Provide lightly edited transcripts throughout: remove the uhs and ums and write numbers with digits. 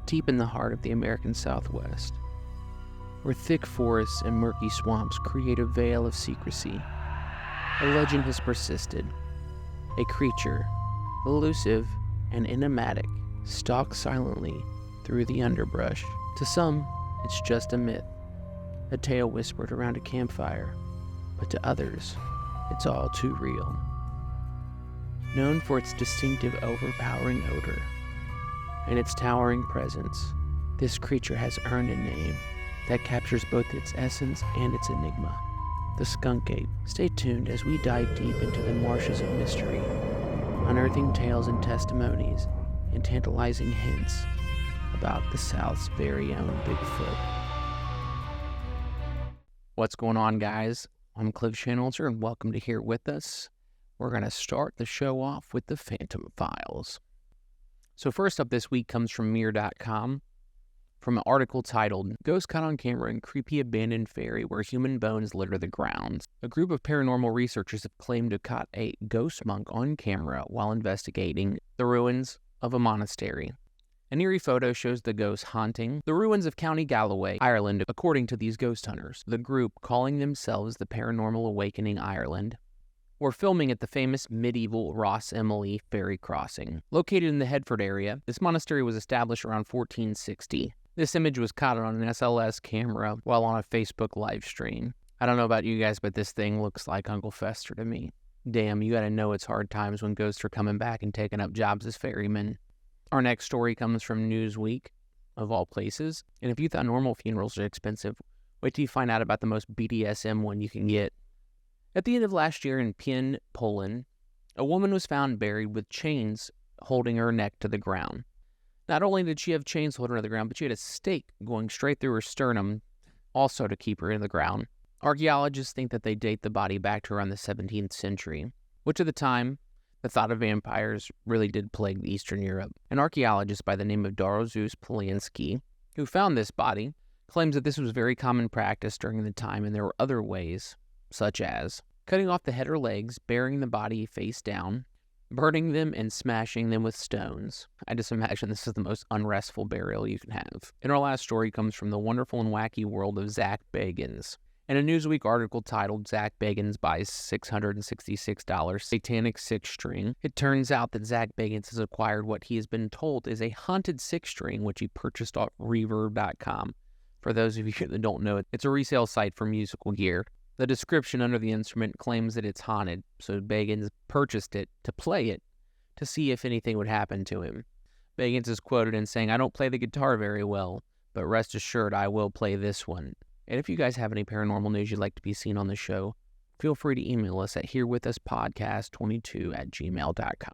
deep in the heart of the American Southwest, where thick forests and murky swamps create a veil of secrecy. A legend has persisted. A creature, elusive and enigmatic, stalks silently through the underbrush. To some, it's just a myth, a tale whispered around a campfire, but to others, it's all too real. Known for its distinctive overpowering odor and its towering presence, this creature has earned a name that captures both its essence and its enigma, the skunk ape. Stay tuned as we dive deep into the marshes of mystery, unearthing tales and testimonies and tantalizing hints about the South's very own Bigfoot. What's going on, guys? I'm Cliff Shanelzer, and welcome to Here With Us. We're going to start the show off with the Phantom Files. So first up this week comes from Mirror.com, from an article titled, Ghost Caught on Camera in Creepy Abandoned Ferry Where Human Bones Litter the Grounds. A group of paranormal researchers have claimed to caught a ghost monk on camera while investigating the ruins of a monastery. An eerie photo shows the ghost haunting the ruins of County Galloway, Ireland, according to these ghost hunters. The group, calling themselves the Paranormal Awakening Ireland, were filming at the famous medieval Ross Emily ferry crossing. Located in the Headford area, this monastery was established around 1460. This image was caught on an SLS camera while on a Facebook live stream. I don't know about you guys, but this thing looks like Uncle Fester to me. Damn, you gotta know it's hard times when ghosts are coming back and taking up jobs as ferrymen. Our next story comes from Newsweek, of all places. And if you thought normal funerals are expensive, wait till you find out about the most BDSM one you can get. At the end of last year in Pien, Poland, a woman was found buried with chains holding her neck to the ground. Not only did she have chains holding her to the ground, but she had a stake going straight through her sternum, also to keep her in the ground. Archaeologists think that they date the body back to around the 17th century, which at the time, the thought of vampires really did plague Eastern Europe. An archaeologist by the name of Dorozus Polianski, who found this body, claims that this was very common practice during the time, and there were other ways, such as cutting off the head or legs, burying the body face down, burning them, and smashing them with stones. I just imagine this is the most unrestful burial you can have. And our last story comes from the wonderful and wacky world of Zach Bagans. In a Newsweek article titled, Zach Bagans buys $666 satanic six-string, it turns out that Zach Bagans has acquired what he has been told is a haunted six-string, which he purchased off Reverb.com. For those of you that don't know, it's a resale site for musical gear. The description under the instrument claims that it's haunted, so Bagans purchased it to play it to see if anything would happen to him. Bagans is quoted in saying, "I don't play the guitar very well, but rest assured I will play this one." And if you guys have any paranormal news you'd like to be seen on the show, feel free to email us at herewithuspodcast22@gmail.com.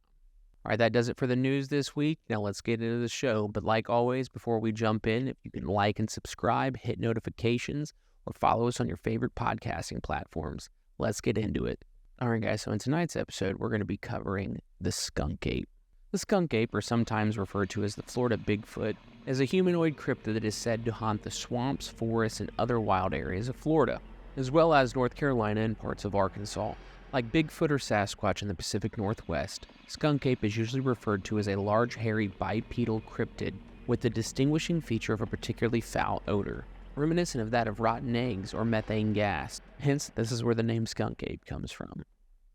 All right, that does it for the news this week. Now let's get into the show. But like always, before we jump in, if you can like and subscribe, hit notifications, or follow us on your favorite podcasting platforms, let's get into it. All right, guys, so in tonight's episode, we're going to be covering the skunk ape. The skunk ape, or sometimes referred to as the Florida Bigfoot, is a humanoid cryptid that is said to haunt the swamps, forests, and other wild areas of Florida, as well as North Carolina and parts of Arkansas. Like Bigfoot or Sasquatch in the Pacific Northwest, skunk ape is usually referred to as a large, hairy, bipedal cryptid with the distinguishing feature of a particularly foul odor, reminiscent of that of rotten eggs or methane gas. Hence, this is where the name skunk ape comes from.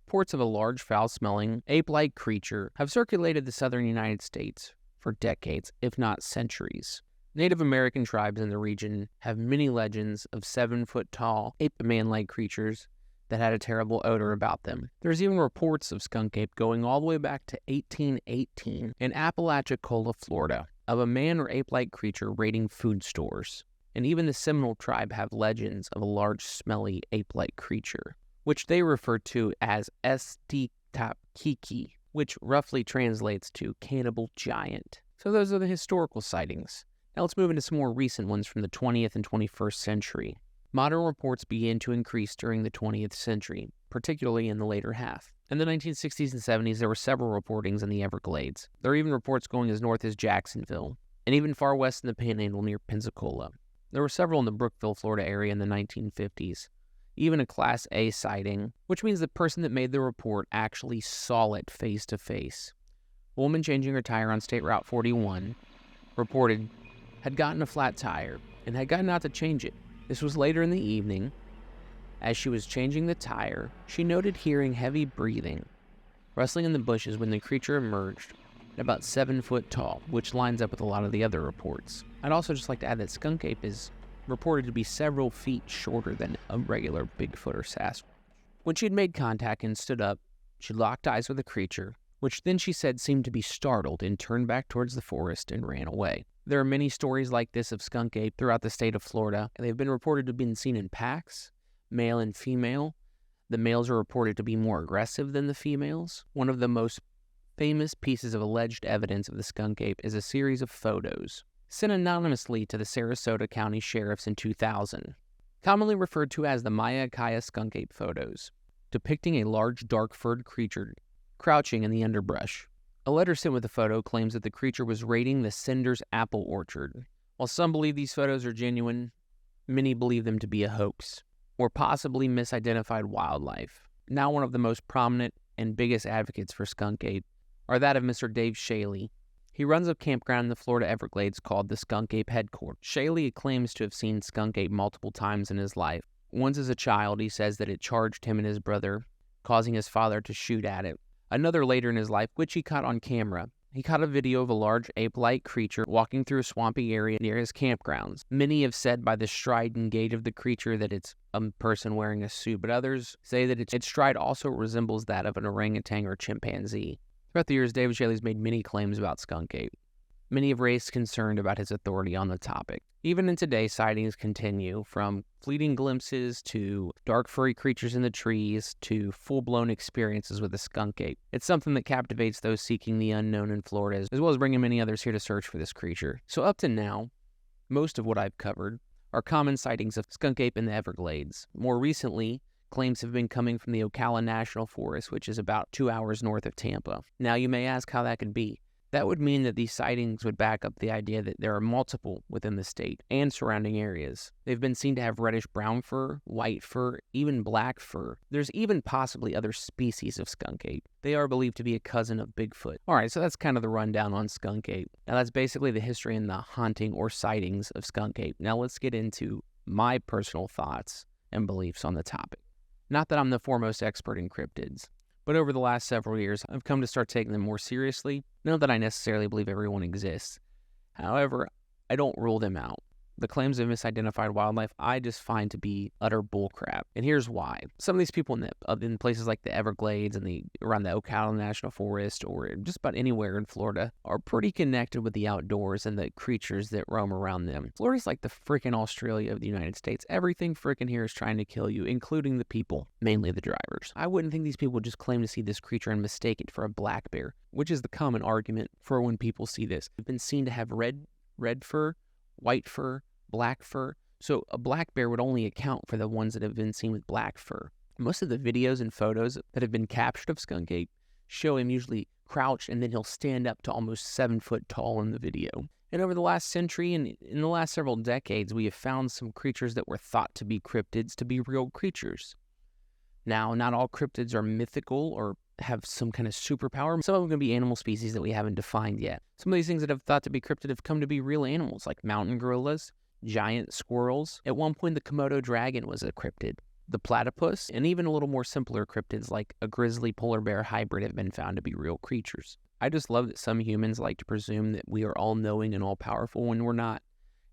Reports of a large, foul-smelling, ape-like creature have circulated the southern United States for decades, if not centuries. Native American tribes in the region have many legends of 7-foot-tall, ape-man-like creatures that had a terrible odor about them. There's even reports of skunk ape going all the way back to 1818 in Apalachicola, Florida, of a man or ape-like creature raiding food stores. And even the Seminole tribe have legends of a large, smelly, ape-like creature, which they refer to as Estikapkiki, which roughly translates to cannibal giant. So those are the historical sightings. Now let's move into some more recent ones from the 20th and 21st century. Modern reports began to increase during the 20th century, particularly in the later half. In the 1960s and 70s, there were several reportings in the Everglades. There are even reports going as north as Jacksonville, and even far west in the Panhandle near Pensacola. There were several in the Brookville, Florida area in the 1950s. Even a Class A sighting, which means the person that made the report actually saw it face to face. A woman changing her tire on State Route 41 reported had gotten a flat tire and had gotten out to change it. This was later in the evening. As she was changing the tire, she noted hearing heavy breathing, rustling in the bushes when the creature emerged, about 7 foot tall, which lines up with a lot of the other reports. I'd also just like to add that Skunk Ape is reported to be several feet shorter than a regular Bigfoot or Sasquatch. When she had made contact and stood up, she locked eyes with the creature, which then she said seemed to be startled and turned back towards the forest and ran away. There are many stories like this of Skunk Ape throughout the state of Florida, and they've been reported to have been seen in packs, male and female. The males are reported to be more aggressive than the females. One of the most famous pieces of alleged evidence of the Skunk Ape is a series of photos sent anonymously to the Sarasota County Sheriffs in 2000, commonly referred to as the Maya Skunk Ape photos, depicting a large dark-furred creature crouching in the underbrush. A letter sent with the photo claims that the creature was raiding the Cinders apple orchard. While some believe these photos are genuine, many believe them to be a hoax, or possibly misidentified wildlife. Now one of the most prominent and biggest advocates for Skunk Ape are that of Mr. Dave Shaley. He runs a campground in the Florida Everglades called the Skunk Ape Headquarters. Shaley claims to have seen Skunk Ape multiple times in his life. Once as a child, he says that it charged him and his brother, causing his father to shoot at it. Another later in his life, which he caught on camera. He caught a video of a large ape-like creature walking through a swampy area near his campgrounds. Many have said by the stride and gait of the creature that it's a person wearing a suit, but others say that its stride also resembles that of an orangutan or chimpanzee. Throughout the years, David Shaley's made many claims about Skunk Ape. Many have raised concern about his authority on the topic. Even in today, sightings continue, from fleeting glimpses to dark furry creatures in the trees to full-blown experiences with the Skunk Ape. It's something that captivates those seeking the unknown in Florida, as well as bringing many others here to search for this creature. So up to now, most of what I've covered are common sightings of Skunk Ape in the Everglades. More recently, claims have been coming from the Ocala National Forest, which is about 2 hours north of Tampa. Now you may ask how that could be. That would mean that these sightings would back up the idea that there are multiple within the state and surrounding areas. They've been seen to have reddish-brown fur, white fur, even black fur. There's even possibly other species of Skunk Ape. They are believed to be a cousin of Bigfoot. Alright, so that's kind of the rundown on Skunk Ape. Now that's basically the history and the haunting or sightings of Skunk Ape. Now let's get into my personal thoughts and beliefs on the topic. Not that I'm the foremost expert in cryptids, but over the last several years, I've come to start taking them more seriously. Not that I necessarily believe everyone exists. However, I don't rule them out. The claims of misidentified wildlife I just find to be utter bullcrap. And here's why. Some of these people in places like the Everglades and around the Ocala National Forest or just about anywhere in Florida are pretty connected with the outdoors and the creatures that roam around them. Florida's like the freaking Australia of the United States. Everything freaking here is trying to kill you, including the people, mainly the drivers. I wouldn't think these people would just claim to see this creature and mistake it for a black bear, which is the common argument for when people see this. They've been seen to have red fur, white fur, black fur. So a black bear would only account for the ones that have been seen with black fur. Most of the videos and photos that have been captured of Skunk Ape show him usually crouched and then he'll stand up to almost 7 foot tall in the video. And over the last century and in the last several decades, we have found some creatures that were thought to be cryptids to be real creatures. Now, not all cryptids are mythical or have some kind of superpower. Some of them can be animal species that we haven't defined yet. Some of these things that have thought to be cryptid have come to be real animals, like mountain gorillas, giant squirrels. At one point, the Komodo dragon was a cryptid. The platypus, and even a little more simpler cryptids like a grizzly polar bear hybrid have been found to be real creatures. I just love that some humans like to presume that we are all-knowing and all-powerful when we're not.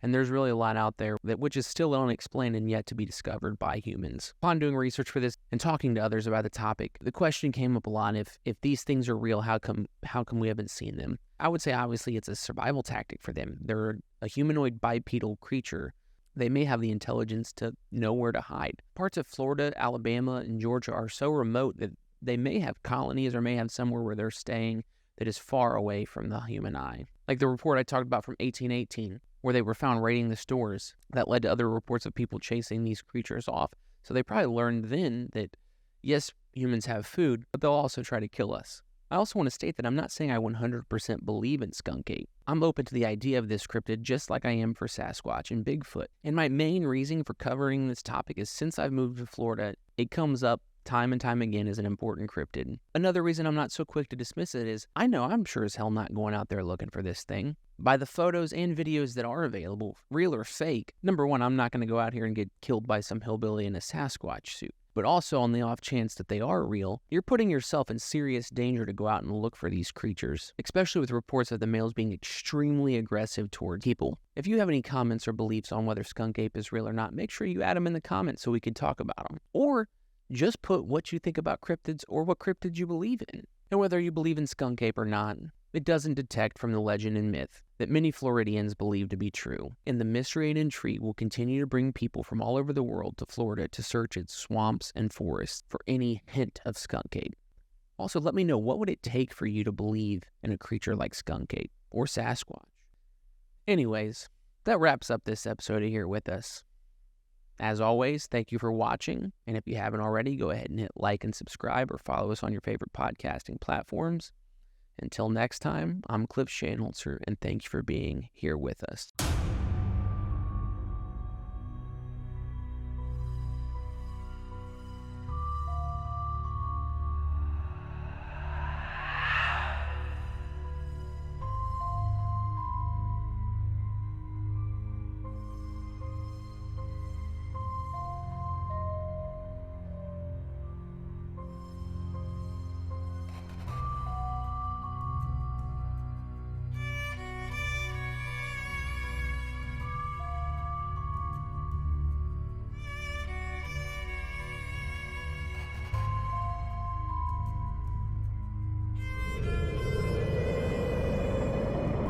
And there's really a lot out there which is still unexplained and yet to be discovered by humans. Upon doing research for this and talking to others about the topic, the question came up a lot: if these things are real, how come we haven't seen them? I would say obviously it's a survival tactic for them. They're a humanoid bipedal creature. They may have the intelligence to know where to hide. Parts of Florida, Alabama, and Georgia are so remote that they may have colonies or may have somewhere where they're staying that is far away from the human eye. Like the report I talked about from 1818, where they were found raiding the stores. That led to other reports of people chasing these creatures off. So they probably learned then that, yes, humans have food, but they'll also try to kill us. I also want to state that I'm not saying I 100% believe in Skunk Ape. I'm open to the idea of this cryptid just like I am for Sasquatch and Bigfoot. And my main reason for covering this topic is since I've moved to Florida, it comes up time and time again as an important cryptid. Another reason I'm not so quick to dismiss it is I'm sure as hell not going out there looking for this thing. by the photos and videos that are available, real or fake, number one, I'm not going to go out here and get killed by some hillbilly in a Sasquatch suit. But also, on the off chance that they are real, you're putting yourself in serious danger to go out and look for these creatures, especially with reports of the males being extremely aggressive toward people. If you have any comments or beliefs on whether Skunk Ape is real or not, make sure you add them in the comments so we can talk about them. Or just put what you think about cryptids or what cryptids you believe in. And whether you believe in Skunk Ape or not, it doesn't detect from the legend and myth that many Floridians believe to be true. And the mystery and intrigue will continue to bring people from all over the world to Florida to search its swamps and forests for any hint of Skunk Ape. Also, let me know, what would it take for you to believe in a creature like Skunk Ape or Sasquatch? Anyways, that wraps up this episode of Here With Us. As always, thank you for watching, and if you haven't already, go ahead and hit like and subscribe or follow us on your favorite podcasting platforms. Until next time, I'm Cliff Shanholzer, and thank you for being here with us.